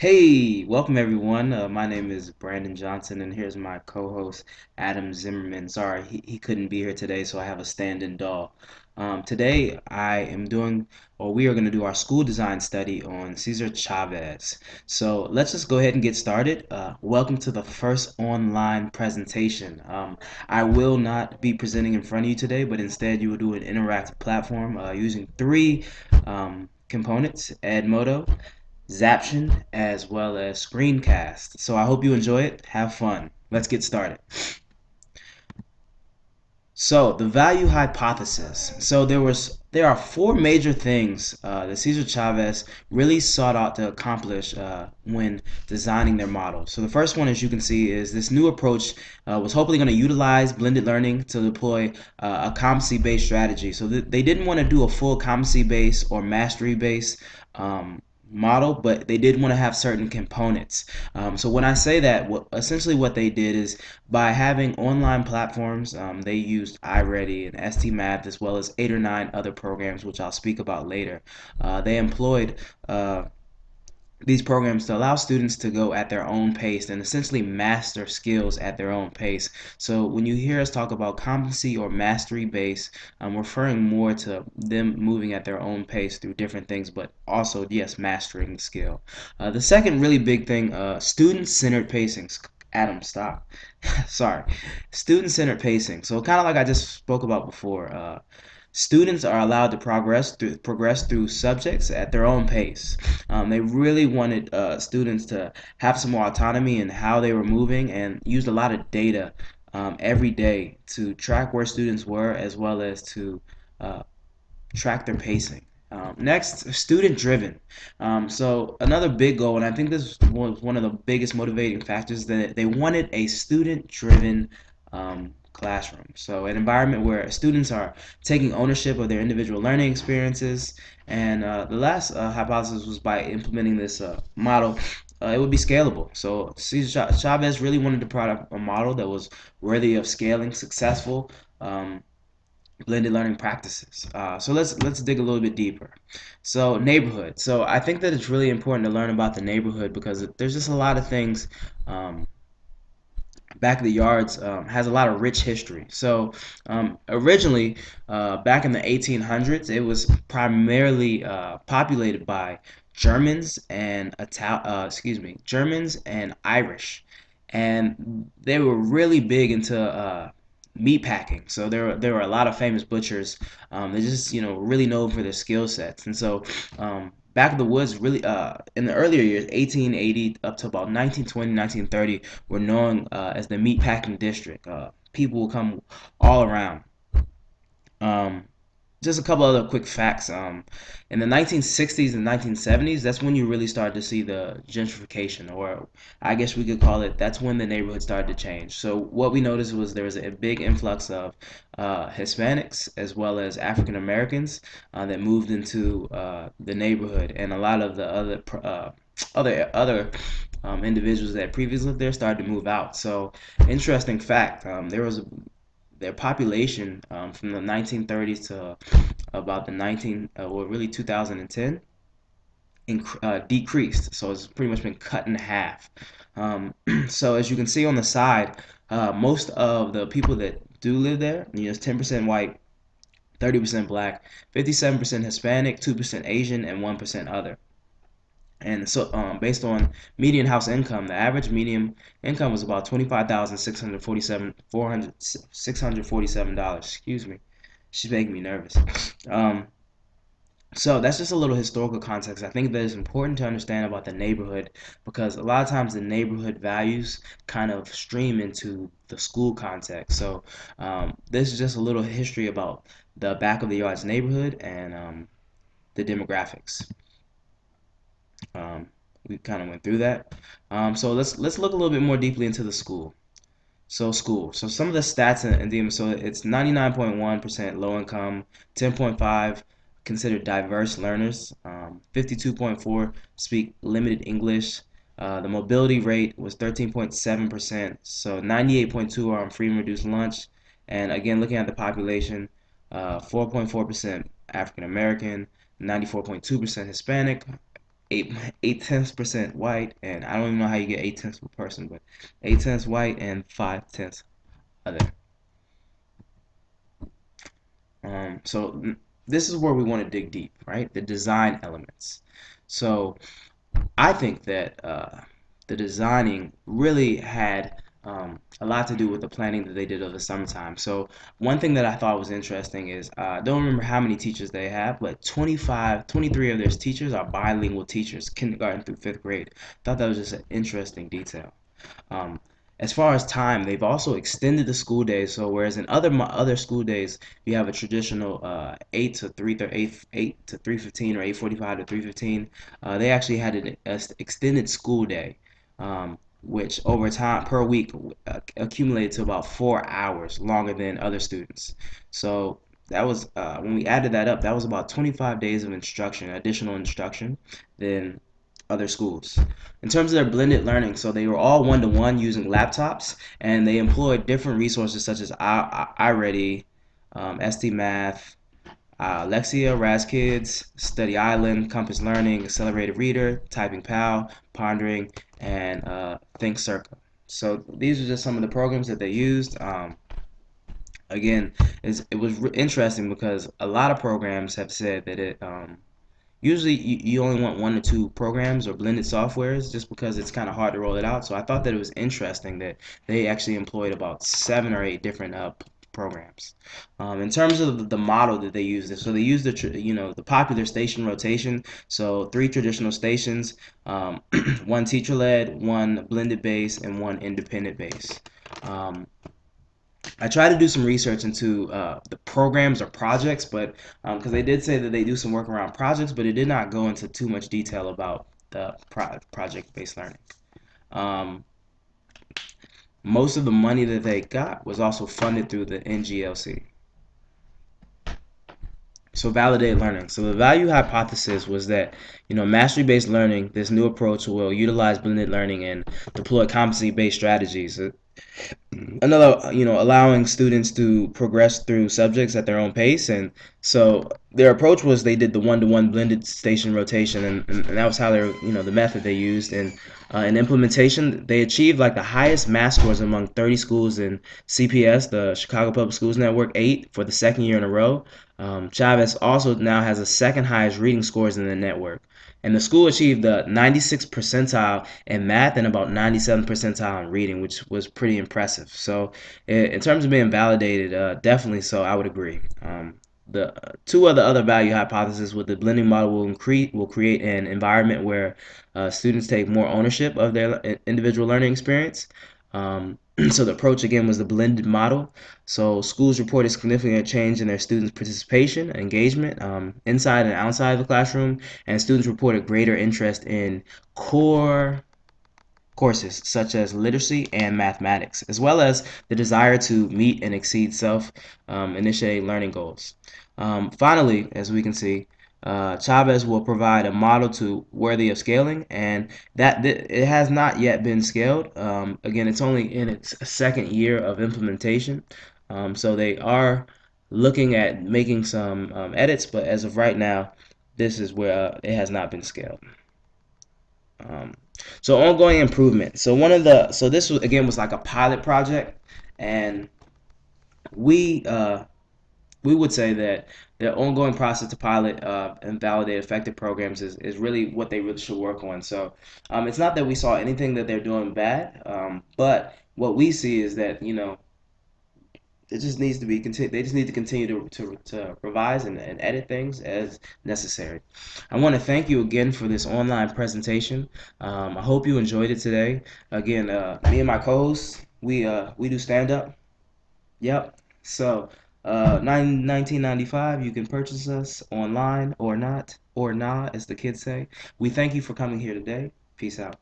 Hey, welcome everyone. My name is Brandon Johnson, and here's my co-host Adam Zimmerman. Sorry, he couldn't be here today, so I have a stand-in doll. Today, I am doing, or we are going to do our school design study on Cesar Chavez. So let's just go ahead and get started. Welcome to the first online presentation. I will not be presenting in front of you today, but instead you will do an interactive platform using three components: Edmodo, Zaption, as well as Screencast. So I hope you enjoy it. Have fun. Let's get started. So the value hypothesis. So there are four major things that Cesar Chavez really sought out to accomplish when designing their model. So the first one, as you can see, is this new approach was hopefully going to utilize blended learning to deploy a competency-based strategy. So they didn't want to do a full competency-based or mastery-based model, but they did want to have certain components. So when I say that, essentially what they did is by having online platforms, they used iReady and STMath as well as 8 or 9 other programs, which I'll speak about later. They employed these programs to allow students to go at their own pace and essentially master skills at their own pace. So when you hear us talk about competency or mastery base, I'm referring more to them moving at their own pace through different things, but also, yes, mastering the skill. The second really big thing, student-centered pacing. Adam, stop. Sorry. Student-centered pacing. So kind of like I just spoke about before, students are allowed to progress through subjects at their own pace. They really wanted students to have some more autonomy in how they were moving and used a lot of data every day to track where students were as well as to uh, track their pacing. Next, student driven. So another big goal, and I think this was one of the biggest motivating factors, that they wanted a student driven classroom. So an environment where students are taking ownership of their individual learning experiences. And the last hypothesis was by implementing this model, it would be scalable. So Chavez really wanted to product a model that was worthy of scaling, successful. Blended learning practices. So let's dig a little bit deeper. So neighborhood. So I think that it's really important to learn about the neighborhood because there's just a lot of things. Um, Back of the Yards has a lot of rich history. So originally, back in the 1800s, it was primarily populated by Germans and Irish, and they were really big into meat packing. So there were a lot of famous butchers. They just really known for their skill sets, and so back of the woods really in the earlier years, 1880 up to about 1920, 1930, were known as the meat packing district. People will come all around. Um, just a couple other quick facts. In the 1960s and 1970s, that's when you really started to see the gentrification, or I guess we could call it, that's when the neighborhood started to change. So what we noticed was there was a big influx of Hispanics as well as African Americans that moved into the neighborhood, and a lot of the other individuals that previously lived there started to move out. So interesting fact, there was their population from the 1930s to about the 2010 decreased. So it's pretty much been cut in half. So as you can see on the side, most of the people that do live there, it's 10% white, 30% black, 57% Hispanic, 2% Asian, and 1% other. And so, based on median house income, the average median income was about $647. Excuse me, she's making me nervous. Um, so that's just a little historical context. I think that it's important to understand about the neighborhood because a lot of times the neighborhood values kind of stream into the school context. So this is just a little history about the back of the yards neighborhood and the demographics. Um, we kind of went through that. So let's look a little bit more deeply into the school. So school. So some of the stats and demons. So it's 99.1% low income, 10.5 considered diverse learners, 52.4 speak limited English. The mobility rate was 13.7%. So 98.2 are on free and reduced lunch. And again, looking at the population, 4.4% African American, 94.2% Hispanic, eight 8/10% white, and I don't even know how you get 8/10 per person, but 8/10 white and 5/10 other. So this is where we want to dig deep, right? The design elements. So I think that the designing really had a lot to do with the planning that they did over the summertime. So one thing that I thought was interesting is I don't remember how many teachers they have, but 25, 23 of their teachers are bilingual teachers, kindergarten through fifth grade. I thought that was just an interesting detail. Um, as far as time, they've also extended the school days. So whereas in other school days, you have a traditional 8 to 3:15 or 8:45 to 3:15, they actually had an extended school day, which over time per week accumulated to about 4 hours longer than other students. So that was when we added that up, that was about 25 days of instruction, additional instruction, than other schools. In terms of their blended learning, so they were all one-to-one using laptops, and they employed different resources such as iReady, ST Math, Lexia, RazKids, Study Island, Compass Learning, Accelerated Reader, Typing Pal, Pondering, and Think Circle. So these are just some of the programs that they used. Again, it was interesting because a lot of programs have said that it usually you only want one or two programs or blended softwares just because it's kind of hard to roll it out. So I thought that it was interesting that they actually employed about 7 or 8 different programs. In terms of the model that they used, so they used the popular station rotation. So three traditional stations, one teacher led, one blended base, and one independent base. Um, I tried to do some research into the programs or projects, but because they did say that they do some work around projects, but it did not go into too much detail about the project-based learning. Um, Most of the money that they got was also funded through the NGLC. So validated learning. So the value hypothesis was that mastery-based learning, this new approach will utilize blended learning and deploy competency-based strategies. Another, allowing students to progress through subjects at their own pace. And so their approach was they did the one-to-one blended station rotation, and that was how they're, the method they used. And in implementation, they achieved like the highest math scores among 30 schools in CPS, the Chicago Public Schools Network, 8 for the second year in a row. Chavez also now has the second highest reading scores in the network. And the school achieved the 96th percentile in math and about 97th percentile in reading, which was pretty impressive. So, in terms of being validated, definitely so, I would agree. The two other value hypotheses with the blending model will create an environment where students take more ownership of their individual learning experience. So the approach again was the blended model. So schools reported significant change in their students' participation, engagement, inside and outside of the classroom, and students reported greater interest in core courses such as literacy and mathematics, as well as the desire to meet and exceed self-initiated learning goals. Finally, as we can see, Chavez will provide a model to worthy of scaling, and it has not yet been scaled. Again, it's only in its second year of implementation, so they are looking at making some edits, but as of right now, this is where it has not been scaled. Um, so ongoing improvement. So this was again was like a pilot project, and we we would say that the ongoing process to pilot and validate effective programs is really what they really should work on. So it's not that we saw anything that they're doing bad, but what we see is that it just needs to be they just need to continue to revise and edit things as necessary. I want to thank you again for this online presentation. I hope you enjoyed it today. Again, me and my co-hosts, we do stand up. Yep. So 1995, you can purchase us online or not, or nah, as the kids say. We thank you for coming here today. Peace out.